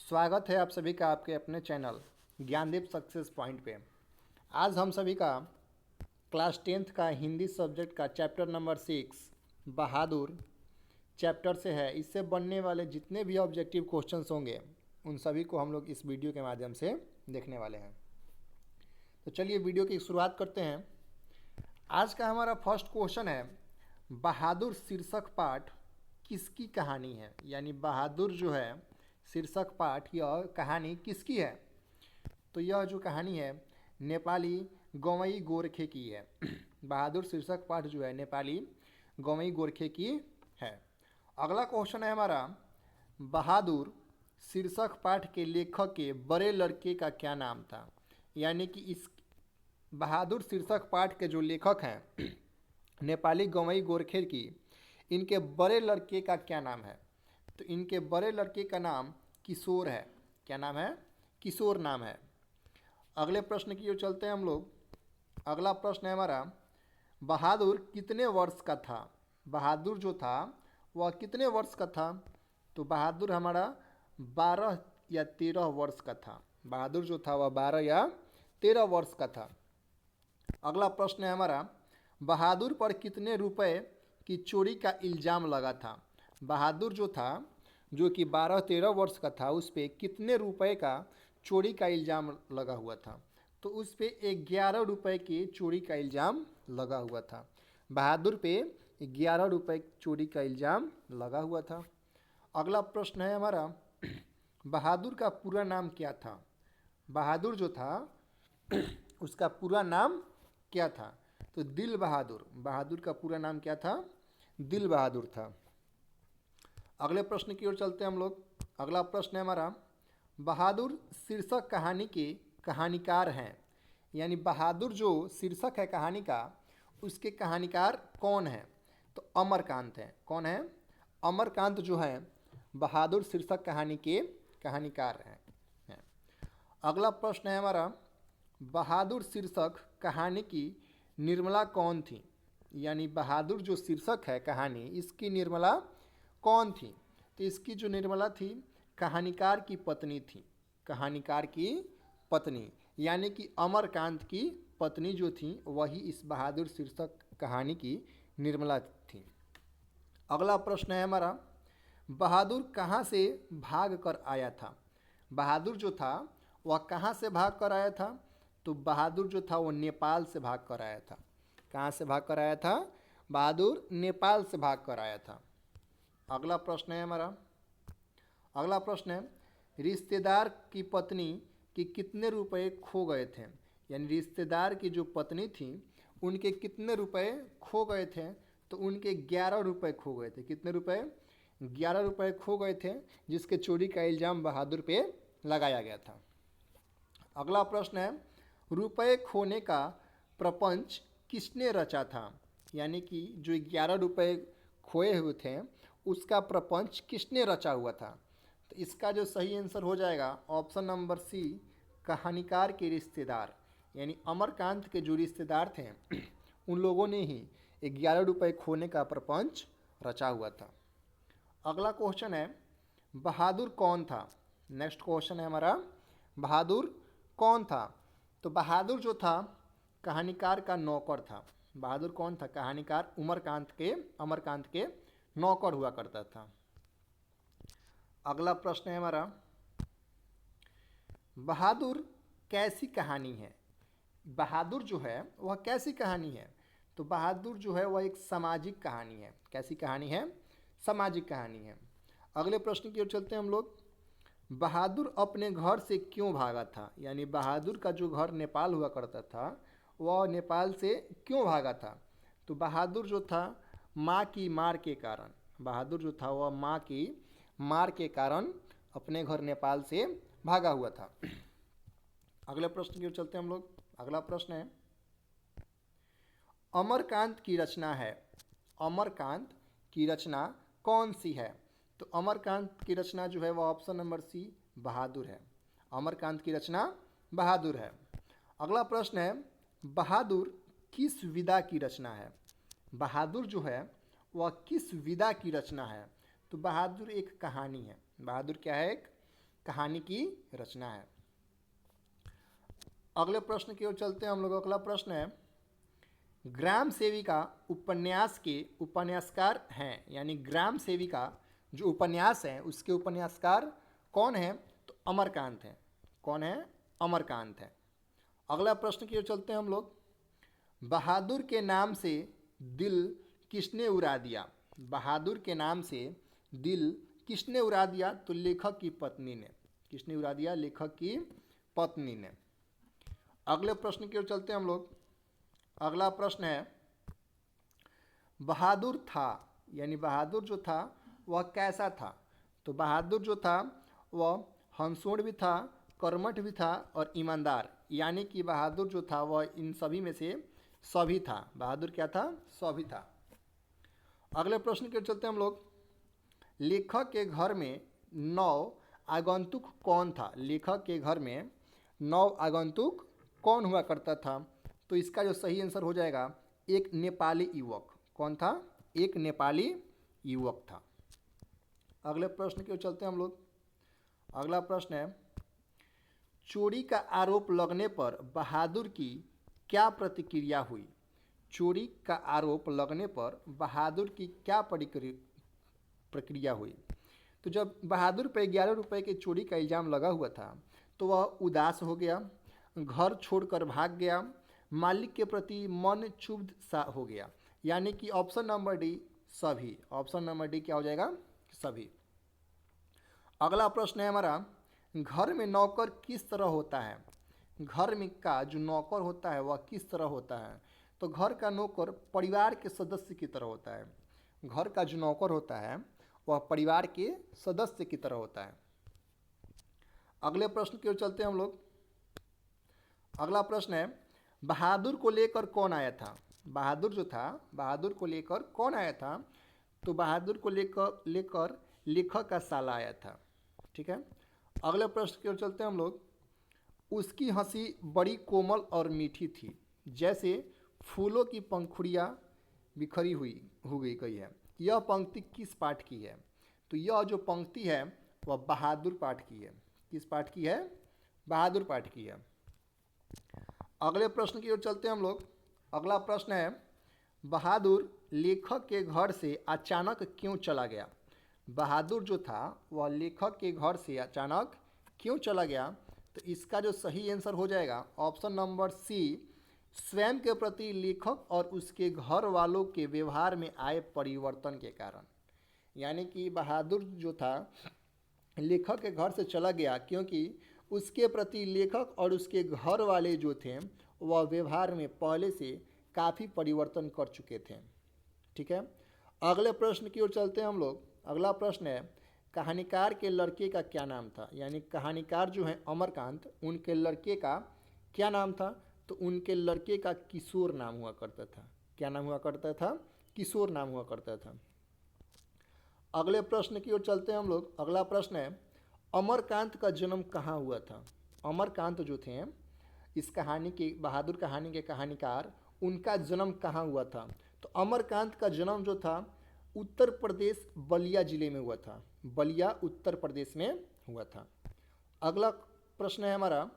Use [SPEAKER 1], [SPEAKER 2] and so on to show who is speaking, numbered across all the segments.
[SPEAKER 1] स्वागत है आप सभी का आपके अपने चैनल ज्ञानदीप सक्सेस पॉइंट पे। आज हम सभी का क्लास 10th का हिंदी सब्जेक्ट का चैप्टर नंबर 6 बहादुर चैप्टर से है। इससे बनने वाले जितने भी ऑब्जेक्टिव क्वेश्चंस होंगे उन सभी को हम लोग इस वीडियो के माध्यम से देखने वाले हैं। तो चलिए वीडियो की शुरुआत करते हैं। आज का हमारा फर्स्ट क्वेश्चन है, बहादुर शीर्षक पाठ किसकी कहानी है। यानी बहादुर जो है शीर्षक पाठ, यह कहानी किसकी है। तो यह जो कहानी है नेपाली गवई गोरखे की है। बहादुर शीर्षक पाठ जो है नेपाली गवई गोरखे की है। अगला क्वेश्चन है हमारा, बहादुर शीर्षक पाठ के लेखक के बड़े लड़के का क्या नाम था। यानी कि इस बहादुर शीर्षक पाठ के जो लेखक हैं नेपाली गवई गोरखे की, इनके बड़े लड़के का क्या नाम है। तो इनके बड़े लड़के का नाम किशोर है। क्या नाम है? किशोर नाम है। अगले प्रश्न की ओर चलते हैं हम लोग। अगला प्रश्न है हमारा, बहादुर कितने वर्ष का था। बहादुर जो था वह कितने वर्ष का था। तो बहादुर हमारा 12 या 13 वर्ष का था। बहादुर जो था वह 12 या 13 वर्ष का था। अगला प्रश्न है हमारा, बहादुर पर कितने रुपए की चोरी का इल्ज़ाम लगा था। बहादुर जो था, जो कि 12-13 वर्ष का था, उस पर कितने रुपए का चोरी का इल्ज़ाम लगा हुआ था। तो उस पर 11 रुपये की चोरी का इल्ज़ाम लगा हुआ था। बहादुर पे 11 रुपये चोरी का इल्ज़ाम लगा हुआ था। अगला प्रश्न है हमारा, बहादुर का पूरा नाम क्या था। बहादुर जो था उसका पूरा नाम क्या था। तो दिल बहादुर। बहादुर का पूरा नाम क्या था? दिल बहादुर था। अगले प्रश्न की ओर चलते हैं हम लोग। अगला प्रश्न है हमारा, बहादुर शीर्षक कहानी के कहानीकार हैं। यानी बहादुर जो शीर्षक है कहानी का, उसके कहानीकार कौन है। तो अमरकांत हैं। कौन है? अमरकांत जो है बहादुर शीर्षक कहानी के कहानीकार हैं। अगला प्रश्न है हमारा, बहादुर शीर्षक कहानी की निर्मला कौन थी। यानी बहादुर जो शीर्षक है कहानी, इसकी निर्मला कौन थी। तो इसकी जो निर्मला थी कहानीकार की पत्नी थी। कहानीकार की पत्नी यानी कि अमरकांत की पत्नी जो थी वही इस बहादुर शीर्षक कहानी की निर्मला थी। अगला प्रश्न है हमारा, बहादुर कहाँ से भाग कर आया था। बहादुर जो था वह कहाँ से भाग कर आया था। तो बहादुर जो था वो नेपाल से भाग कर आया था। कहाँ से भाग कर आया था? बहादुर नेपाल से भाग कर आया था। अगला प्रश्न है हमारा, अगला प्रश्न है, रिश्तेदार की पत्नी के कितने रुपए खो गए थे। यानी रिश्तेदार की जो पत्नी थी उनके कितने रुपए खो गए थे। तो उनके 11 रुपये खो गए थे। कितने रुपए? 11 रुपये खो गए थे, जिसके चोरी का इल्ज़ाम बहादुर पे लगाया गया था। अगला प्रश्न है, रुपए खोने का प्रपंच किसने रचा था। यानी कि जो 11 रुपये खोए हुए थे उसका प्रपंच किसने रचा हुआ था। तो इसका जो सही आंसर हो जाएगा ऑप्शन नंबर सी, कहानीकार के रिश्तेदार। यानी अमरकांत के जो रिश्तेदार थे उन लोगों ने ही 11 रुपये खोने का प्रपंच रचा हुआ था। अगला क्वेश्चन है, बहादुर कौन था। नेक्स्ट क्वेश्चन है हमारा, बहादुर कौन था। तो बहादुर जो था कहानीकार का नौकर था। बहादुर कौन था? कहानीकार अमरकांत के नौकर हुआ करता था। अगला प्रश्न है हमारा, बहादुर कैसी कहानी है। बहादुर जो है वह कैसी कहानी है। तो बहादुर जो है वह एक सामाजिक कहानी है। कैसी कहानी है? सामाजिक कहानी है। अगले प्रश्न की ओर चलते हैं हम लोग। बहादुर अपने घर से क्यों भागा था। यानी बहादुर का जो घर नेपाल हुआ करता था वह नेपाल से क्यों भागा था। तो बहादुर जो था माँ की मार के कारण, बहादुर जो था वह माँ की मार के कारण अपने घर नेपाल से भागा हुआ था। अगले प्रश्न की ओर चलते हैं हम लोग। अगला प्रश्न है, अमरकांत की रचना है। अमरकांत की रचना कौन सी है। तो अमरकांत की रचना जो है वह ऑप्शन नंबर सी, बहादुर है। अमरकांत की रचना बहादुर है। अगला प्रश्न है, बहादुर किस विधा की रचना है। बहादुर जो है वह किस विधा की रचना है। तो बहादुर एक कहानी है। बहादुर क्या है? एक कहानी की रचना है। अगले प्रश्न की ओर चलते हैं हम लोग। अगला प्रश्न है, ग्राम सेविका उपन्यास के उपन्यासकार हैं, यानी ग्राम सेविका जो उपन्यास है उसके उपन्यासकार कौन है? तो अमरकांत है। कौन है? अमरकांत है। अगला प्रश्न की ओर चलते हैं हम लोग। बहादुर के नाम से दिल किसने उड़ा दिया? बहादुर के नाम से दिल किसने उड़ा दिया? तो लेखक की पत्नी ने। किसने उड़ा दिया? लेखक की पत्नी ने। अगले प्रश्न की ओर चलते हैं हम लोग। अगला प्रश्न है, बहादुर था, यानी बहादुर जो था वह कैसा था? तो बहादुर जो था वह हंसोड़ भी था, कर्मठ भी था और ईमानदार, यानी कि बहादुर जो था वह इन सभी में से सभी था। बहादुर क्या था? सभी था। अगले प्रश्न की ओर चलते हैं हम लोग। लेखक के घर में 9 आगंतुक कौन था? लेखक के घर में 9 आगंतुक कौन हुआ करता था? तो इसका जो सही आंसर हो जाएगा, एक नेपाली युवक। कौन था? एक नेपाली युवक था। अगले प्रश्न की ओर चलते हैं हम लोग। अगला प्रश्न है, चोरी का आरोप लगने पर बहादुर की क्या प्रतिक्रिया हुई? चोरी का आरोप लगने पर बहादुर की क्या प्रक्रिया हुई? तो जब बहादुर पे 11 रुपए के चोरी का इल्ज़ाम लगा हुआ था तो वह उदास हो गया, घर छोड़कर भाग गया, मालिक के प्रति मन क्षुब्ध सा हो गया, यानी कि ऑप्शन नंबर डी सभी। ऑप्शन नंबर डी क्या हो जाएगा? सभी। अगला प्रश्न है हमारा, घर में नौकर किस तरह होता है? घर में का जो नौकर होता है वह किस तरह होता है? तो घर का नौकर परिवार के सदस्य की तरह होता है। घर का जो नौकर होता है वह परिवार के सदस्य की तरह होता है। अगले प्रश्न की ओर चलते हैं हम लोग। अगला प्रश्न है, बहादुर को लेकर कौन आया था? बहादुर जो था, बहादुर को लेकर कौन आया था? तो बहादुर को लेकर लेखक का साला आया था। ठीक है। अगले प्रश्न की ओर चलते हैं हम लोग। उसकी हंसी बड़ी कोमल और मीठी थी, जैसे फूलों की पंखुड़ियाँ बिखरी हुई हो गई है। यह पंक्ति किस पाठ की है? तो यह जो पंक्ति है वह बहादुर पाठ की है। किस पाठ की है? बहादुर पाठ की है। अगले प्रश्न की ओर चलते हैं हम लोग। अगला प्रश्न है, बहादुर लेखक के घर से अचानक क्यों चला गया? बहादुर जो था वह लेखक के घर से अचानक क्यों चला गया? तो इसका जो सही आंसर हो जाएगा ऑप्शन नंबर सी, स्वयं के प्रति लेखक और उसके घर वालों के व्यवहार में आए परिवर्तन के कारण। यानी कि बहादुर जो था लेखक के घर से चला गया क्योंकि उसके प्रति लेखक और उसके घर वाले जो थे वह व्यवहार में पहले से काफ़ी परिवर्तन कर चुके थे। ठीक है। अगले प्रश्न की ओर चलते हैं हम लोग। अगला प्रश्न है, कहानीकार के लड़के का क्या नाम था? यानी कहानीकार जो है अमरकांत, उनके लड़के का क्या नाम था? तो उनके लड़के का किशोर नाम हुआ करता था। क्या नाम हुआ करता था? किशोर नाम हुआ करता था। अगले प्रश्न की ओर चलते हैं हम लोग। अगला प्रश्न है, अमरकांत का जन्म कहाँ हुआ था? अमरकांत जो थे इस कहानी के, बहादुर कहानी के कहानीकार, उनका जन्म कहाँ हुआ था? तो अमरकांत का जन्म जो था उत्तर प्रदेश बलिया जिले में हुआ था। बलिया उत्तर प्रदेश में हुआ था। अगला प्रश्न है हमारा,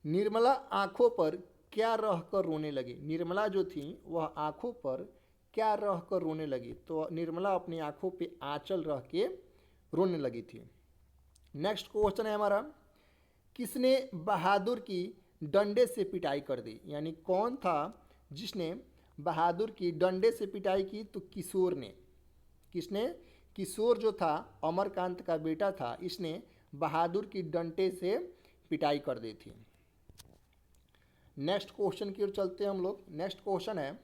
[SPEAKER 1] निर्मला आंखों पर क्या रहकर रोने लगी? निर्मला जो थी वह आंखों पर क्या रहकर रोने लगी? तो निर्मला अपनी आंखों पे आंचल रह के रोने लगी थी। नेक्स्ट क्वेश्चन है हमारा, किसने बहादुर की डंडे से पिटाई कर दी? यानी कौन था जिसने बहादुर की डंडे से पिटाई की? तो किशोर ने। किसने? किशोर जो था अमरकांत का बेटा था, इसने बहादुर की डंडे से पिटाई कर दी थी। नेक्स्ट क्वेश्चन की ओर चलते हैं हम लोग। नेक्स्ट क्वेश्चन है,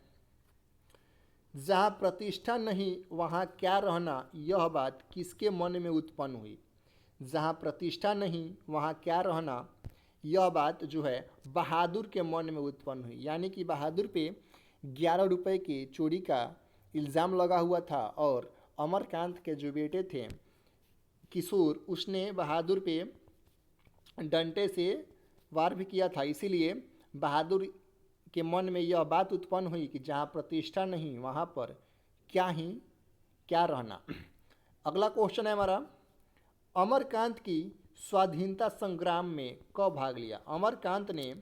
[SPEAKER 1] जहाँ प्रतिष्ठा नहीं वहाँ क्या रहना, यह बात किसके मन में उत्पन्न हुई? जहाँ प्रतिष्ठा नहीं वहाँ क्या रहना, यह बात जो है बहादुर के मन में उत्पन्न हुई। यानी कि बहादुर पे 11 रुपए के चोरी का इल्ज़ाम लगा हुआ था और अमरकांत के जो बेटे थे किशोर, उसने बहादुर पे डंडे से वार भी किया था। इसीलिए बहादुर के मन में यह बात उत्पन्न हुई कि जहाँ प्रतिष्ठा नहीं वहाँ पर क्या रहना। अगला क्वेश्चन है हमारा, अमरकांत की स्वाधीनता संग्राम में कब भाग लिया? अमरकांत ने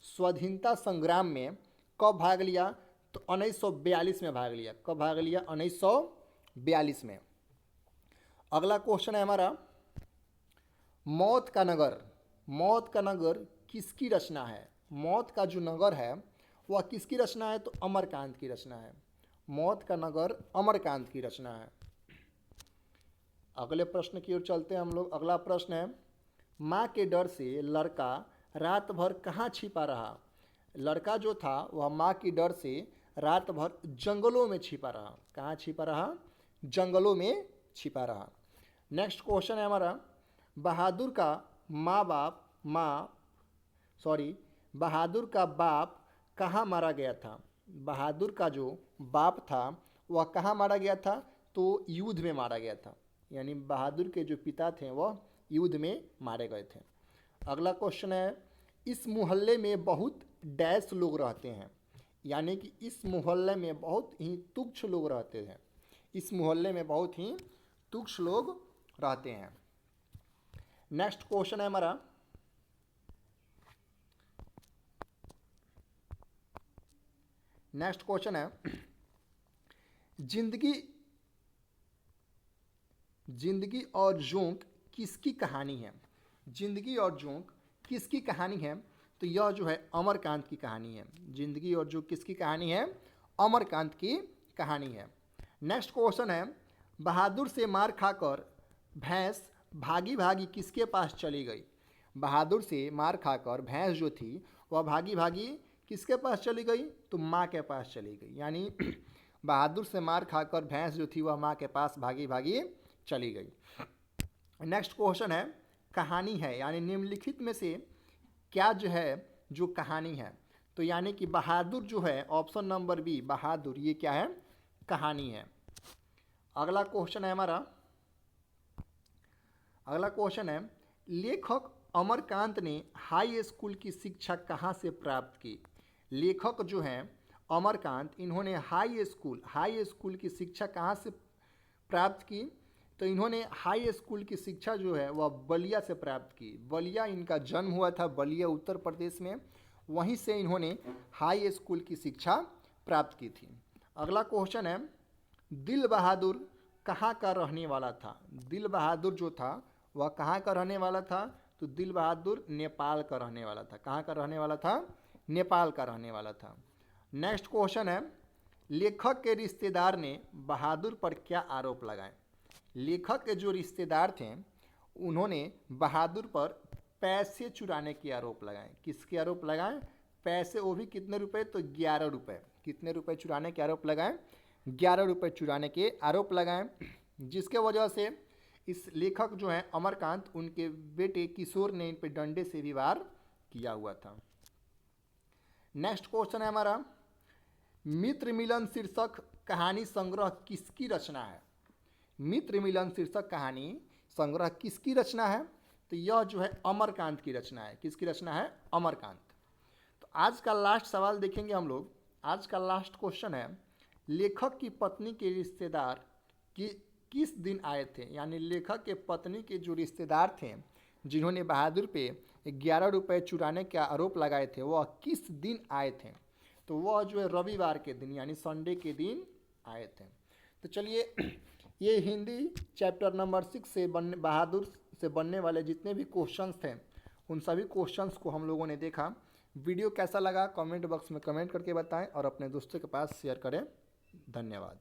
[SPEAKER 1] स्वाधीनता संग्राम में कब भाग लिया? तो 1942 में भाग लिया। कब भाग लिया? 1942 में। अगला क्वेश्चन है हमारा, मौत का नगर। मौत का नगर किसकी रचना है? मौत का जो नगर है वह किसकी रचना है? तो अमरकांत की रचना है। मौत का नगर अमरकांत की रचना है। अगले प्रश्न की ओर चलते हैं हम लोग। अगला प्रश्न है, माँ के डर से लड़का रात भर कहाँ छिपा रहा? लड़का जो था वह माँ की डर से रात भर जंगलों में छिपा रहा। कहाँ छिपा रहा? जंगलों में छिपा रहा। नेक्स्ट क्वेश्चन है हमारा, बहादुर का बहादुर का बाप कहाँ मारा गया था? बहादुर का जो बाप था वह कहाँ मारा गया था? तो युद्ध में मारा गया था। यानी बहादुर के जो पिता थे वह युद्ध में मारे गए थे। अगला क्वेश्चन है, इस मोहल्ले में बहुत डैश लोग रहते हैं। यानी कि इस मोहल्ले में बहुत ही तुच्छ लोग रहते हैं। इस मोहल्ले में बहुत ही तुच्छ लोग रहते हैं। नेक्स्ट क्वेश्चन है हमारा, नेक्स्ट क्वेश्चन है, जिंदगी और जोंक किसकी कहानी है? जिंदगी और जोंक किसकी कहानी है? तो यह जो है अमरकांत की कहानी है। जिंदगी और जोंक किसकी कहानी है? अमरकांत की कहानी है। नेक्स्ट क्वेश्चन है, बहादुर से मार खाकर भैंस भागी भागी किसके पास चली गई? बहादुर से मार खाकर भैंस जो थी वह भागी भागी किसके पास चली गई? तो माँ के पास चली गई। यानी बहादुर से मार खाकर भैंस जो थी वह माँ के पास भागी भागी चली गई। नेक्स्ट क्वेश्चन है, कहानी है यानी निम्नलिखित में से क्या जो है जो कहानी है? तो यानी कि बहादुर जो है, ऑप्शन नंबर बी बहादुर, ये क्या है? कहानी है। अगला क्वेश्चन है हमारा, अगला क्वेश्चन है, लेखक अमरकांत ने हाई स्कूल की शिक्षा कहाँ से प्राप्त की? लेखक जो हैं अमरकांत, इन्होंने हाई स्कूल की शिक्षा कहाँ से प्राप्त की? तो इन्होंने हाई स्कूल की शिक्षा जो है वह बलिया से प्राप्त की। बलिया इनका जन्म हुआ था, बलिया उत्तर प्रदेश में, वहीं से इन्होंने हाई स्कूल की शिक्षा प्राप्त की थी। अगला क्वेश्चन है, दिल बहादुर कहाँ का रहने वाला था? दिल बहादुर जो था वह कहाँ का रहने वाला था? तो दिल बहादुर नेपाल का रहने वाला था। कहाँ का रहने वाला था? नेपाल का रहने वाला था। नेक्स्ट क्वेश्चन है, लेखक के रिश्तेदार ने बहादुर पर क्या आरोप लगाए? लेखक के जो रिश्तेदार थे उन्होंने बहादुर पर पैसे चुराने के आरोप लगाए। किसके आरोप लगाए? पैसे, वो भी कितने रुपए? तो 11 रुपये। कितने रुपए चुराने के आरोप लगाए? 11 रुपये चुराने के आरोप लगाए, जिसके वजह से इस लेखक जो हैं अमरकांत, उनके बेटे किशोर ने इन पर डंडे से भी वार किया हुआ था। नेक्स्ट क्वेश्चन है हमारा, मित्र मिलन शीर्षक कहानी संग्रह किसकी रचना है? मित्र मिलन शीर्षक कहानी संग्रह किसकी रचना है? तो यह जो है अमरकांत की रचना है। किसकी रचना है? अमरकांत। तो आज का लास्ट सवाल देखेंगे हम लोग। आज का लास्ट क्वेश्चन है, लेखक की पत्नी के रिश्तेदार किस दिन आए थे? यानी लेखक के पत्नी के जो रिश्तेदार थे जिन्होंने बहादुर पे 11 रुपये चुराने का आरोप लगाए थे, वह किस दिन आए थे? तो वह जो है रविवार के दिन यानी संडे के दिन आए थे। तो चलिए, ये हिंदी चैप्टर नंबर 6 से बहादुर से बनने वाले जितने भी क्वेश्चंस थे उन सभी क्वेश्चंस को हम लोगों ने देखा। वीडियो कैसा लगा कमेंट बॉक्स में कमेंट करके बताएं और अपने दोस्तों के पास शेयर करें। धन्यवाद।